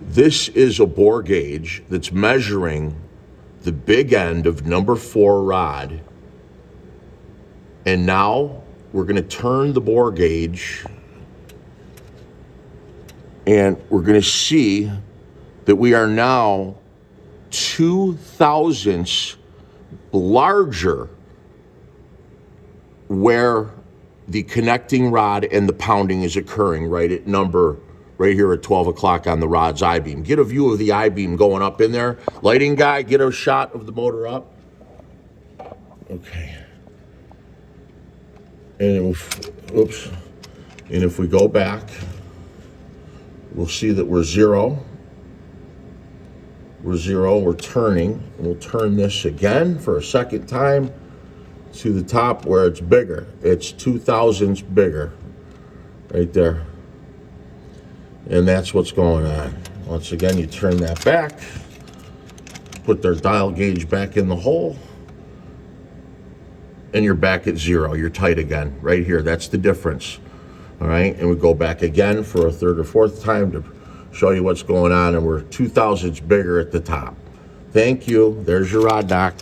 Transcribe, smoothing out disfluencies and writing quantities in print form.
This is a bore gauge that's measuring the big end of number 4 rod. And now we're going to turn the bore gauge and we're going to see that we are now 2 thousandths larger where the connecting rod and the pounding is occurring right here at 12 o'clock on the rod's I-beam. Get a view of the I-beam going up in there. Lighting guy, get a shot of the motor up. Okay. And if we go back, we'll see that we're 0. We're 0, we're turning. We'll turn this again for a second time to the top where it's bigger. It's 2 thousandths bigger right there. And that's what's going on. Once again, you turn that back, put their dial gauge back in the hole, and you're back at 0. You're tight again, right here. That's the difference. All right, and we go back again for a third or fourth time to show you what's going on, and we're 2 thousandths bigger at the top. Thank you. There's your rod knock.